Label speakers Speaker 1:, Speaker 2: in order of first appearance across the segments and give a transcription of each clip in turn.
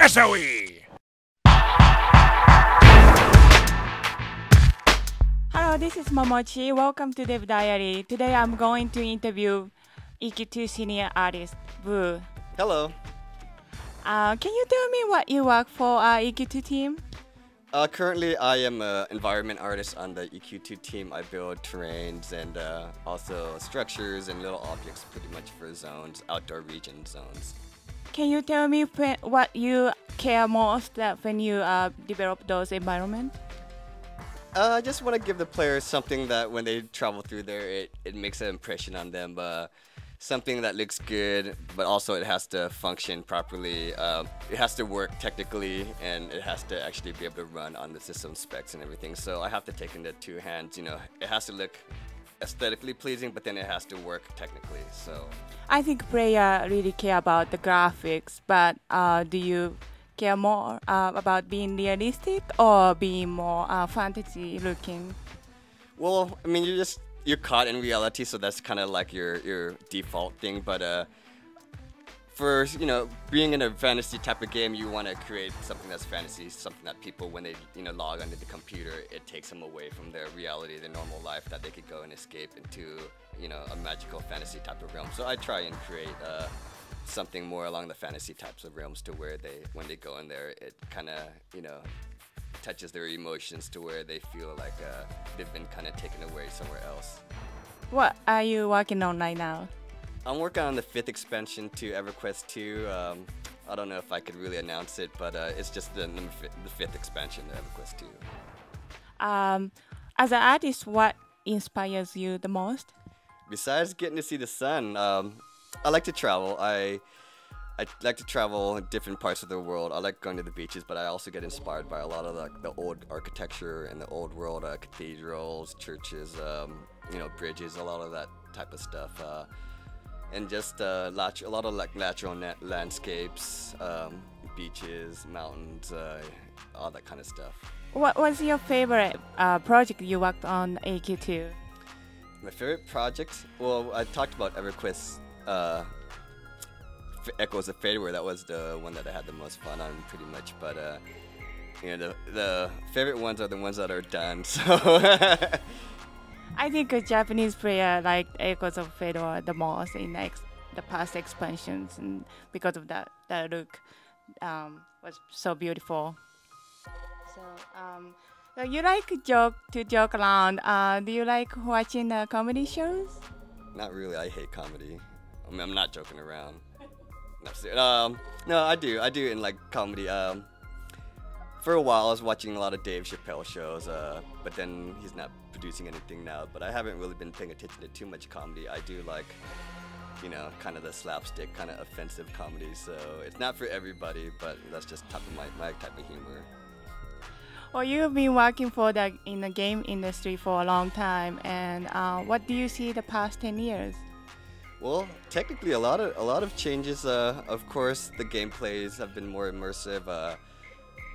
Speaker 1: SOE!
Speaker 2: Hello, this is Momochi. Welcome to Dev Diary. Today I'm going to interview EQ2 senior artist, Vu.
Speaker 3: Hello.
Speaker 2: Can you tell me what you work for EQ2 team?
Speaker 3: Currently, I am an environment artist on the EQ2 team. I build terrains and also structures and little objects pretty much for zones, outdoor region zones.
Speaker 2: Can you tell me what you care most when you develop those environments?
Speaker 3: I just want to give the players something that when they travel through there, it makes an impression on them. Something that looks good, but also it has to function properly. It has to work technically, and it has to actually be able to run on the system specs and everything. So I have to take into two hands. You know, it has to look aesthetically pleasing, but then it has to work technically. So
Speaker 2: I think players really care about the graphics, but do you care more about being realistic or being more fantasy looking?
Speaker 3: Well, I mean, you're caught in reality, so that's kind of like your default thing. But for being in a fantasy type of game, you want to create something that's fantasy, something that people, when they log onto the computer, it takes them away from their reality, their normal life, that they could go and escape into a magical fantasy type of realm. So I try and create something more along the fantasy types of realms, to where when they go in there, it kind of touches their emotions to where they feel like they've been kind of taken away somewhere else.
Speaker 2: What are you working on right now?
Speaker 3: I'm working on the 5th expansion to EverQuest 2. I don't know if I could really announce it, but it's just the 5th expansion to EverQuest 2.
Speaker 2: As an artist, what inspires you the most?
Speaker 3: Besides getting to see the sun, I like to travel. I like to travel in different parts of the world. I like going to the beaches, but I also get inspired by a lot of the old architecture and the old world, cathedrals, churches, bridges, a lot of that type of stuff. And just a lot of natural landscapes, beaches, mountains, all that kind of stuff.
Speaker 2: What was your favorite project you worked on AQ2?
Speaker 3: My favorite project? Well, I talked about EverQuest Echoes of Fadeware. That was the one that I had the most fun on, pretty much. But the favorite ones are the ones that are done. So
Speaker 2: I think a Japanese player liked Echoes of Fadeware the most in the past expansions, and because of that look was so beautiful. So you like to joke around. Do you like watching comedy shows?
Speaker 3: Not really. I hate comedy. I mean, I'm not joking around. No, I do in like comedy. For a while, I was watching a lot of Dave Chappelle shows, but then he's not producing anything now. But I haven't really been paying attention to too much comedy. I do like, kind of the slapstick, kind of offensive comedy. So it's not for everybody, but that's just my type of humor.
Speaker 2: Well, you've been working in the game industry for a long time, and what do you see the past 10 years?
Speaker 3: Well, technically, a lot of changes. Of course, the gameplays have been more immersive.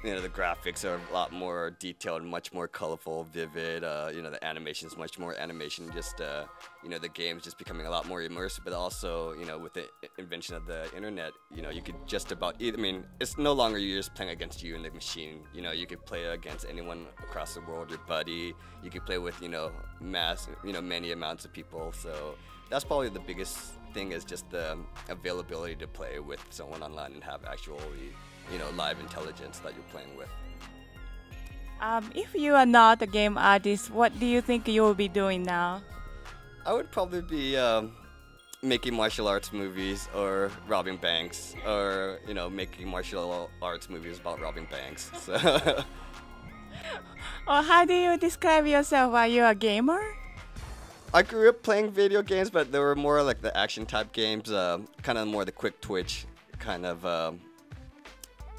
Speaker 3: The graphics are a lot more detailed, much more colorful, vivid. The animation's much more animation. Just the game's just becoming a lot more immersive. But also, with the invention of the internet, you could just about I mean, it's no longer you're just playing against you and the machine. You could play against anyone across the world, your buddy. You could play with many amounts of people. So that's probably the biggest thing, is just the availability to play with someone online and have actually live intelligence that you're playing with.
Speaker 2: If you are not a game artist, what do you think you will be doing now?
Speaker 3: I would probably be making martial arts movies, or robbing banks, or making martial arts movies about robbing banks. So
Speaker 2: Or how do you describe yourself? Are you a gamer?
Speaker 3: I grew up playing video games, but they were more like the action type games, kind of more the quick twitch kind of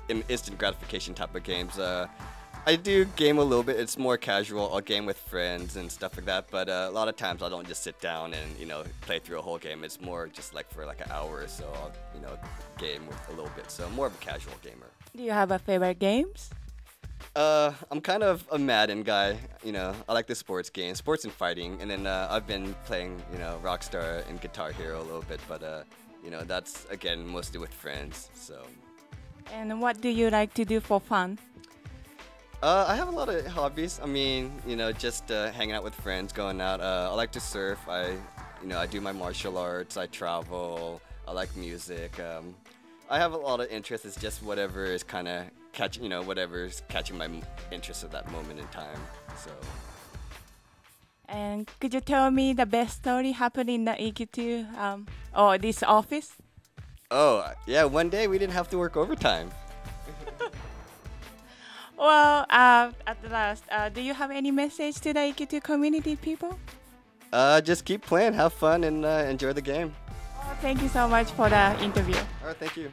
Speaker 3: instant gratification type of games. I do game a little bit. It's more casual. I'll game with friends and stuff like that. But a lot of times I don't just sit down and play through a whole game. It's more just like for like an hour or so. I'll game with a little bit. So more of a casual gamer.
Speaker 2: Do you have a favorite games?
Speaker 3: I'm kind of a Madden guy. I like the sports games, sports and fighting. And then I've been playing Rockstar and Guitar Hero a little bit. But that's again mostly with friends. So.
Speaker 2: And what do you like to do for fun?
Speaker 3: I have a lot of hobbies. I mean, just hanging out with friends, going out. I like to surf. I do my martial arts. I travel. I like music. I have a lot of interests. It's just whatever is kind of whatever's catching my interest at that moment in time. So.
Speaker 2: And could you tell me the best story happened in the EQ2 or this office?
Speaker 3: Oh, yeah, one day we didn't have to work overtime.
Speaker 2: Well, at last, do you have any message to the EQ2 community people?
Speaker 3: Just keep playing, have fun, and enjoy the game.
Speaker 2: Oh, thank you so much for the interview.
Speaker 3: All right, thank you.